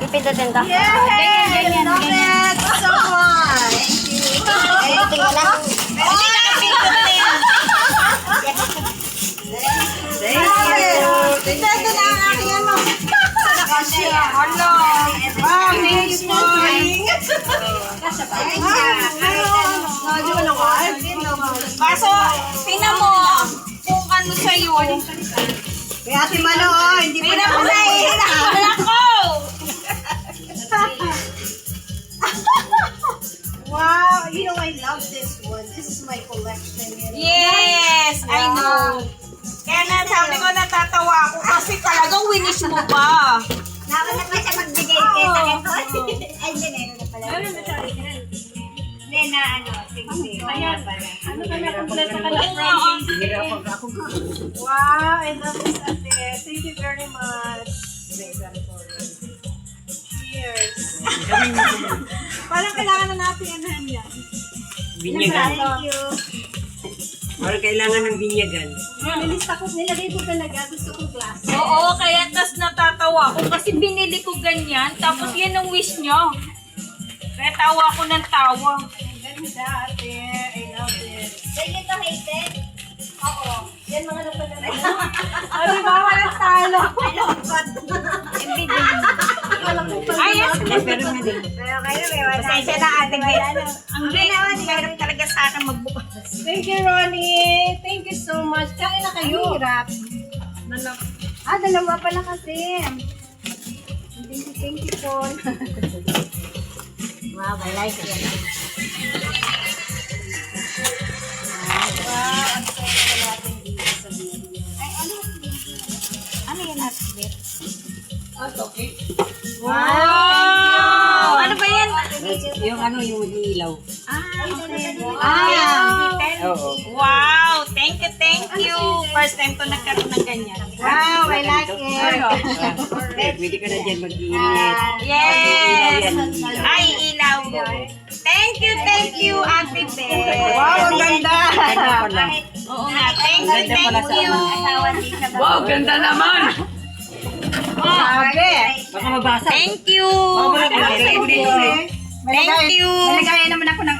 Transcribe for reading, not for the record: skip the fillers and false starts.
Pipindutin ka. Yay! Love it so much! Pipindutin ka na. Hindi nakapindot na yan. Thank you! Ito na ang aking ano. Nakasya. Hello! Wow, thank you, Boy! Kaso, tingnan mo kung ano sa'yo. Kaya Ate Malo, oh, hindi pa Tingnan mo na na eh. Wala ko. Wow, you know I love this one. This is my collection. Yes, I know. Kaya na sabi ko natatawa ako kasi talagang winish mo pa. Nakalap na siya magbigay kay sa ito. Ay, hindi, meron na pala. Hindi na, ano, sige. Ayan. Ano ka na kompleto ka na, Francis? Wow, I love this ate. Thank you very much. Cheers. Parang kailangan na natin yan. Binyagan. Thank you. Parang kailangan ng binyagan. Nilista ko, nilagay ko talaga. Gusto ko glass. Oo, kaya tas natatawa ko kasi binili ko ganyan tapos yan ang wish niya. Kaya tawa ko ng tawa. Ganda ate. I love it. Ganyan ito, hated? Oo. Yan mga napalala. Oh, di ba? Walang talo. Ay, yes. Pero nga din. Pero kayo, may wala. Pasensya na ate. Ang hirap talaga sa akin magbukas. Thank you, Ronnie. Thank you so much. Kain na kayo. Hirap. Dalawa pala kasi. Thank you po. Wow, I like it. Ano yan natin? Wow! Ano ba yan? Yung ano, yung ilaw. Oo. Wow! Thank you. First time ko nagkaroon ng ganyan. Wow, I like it. Pwede ka na dyan mag-iinit. Yes! Ay, ilaw. Thank you, Ate Beth. Wow, ang ganda. Ganda pala. Oo nga, thank you. Wow, ganda naman! Sabi. Baka mabasa. Thank you. Baka mabasa. Thank you. Malagay naman ako ng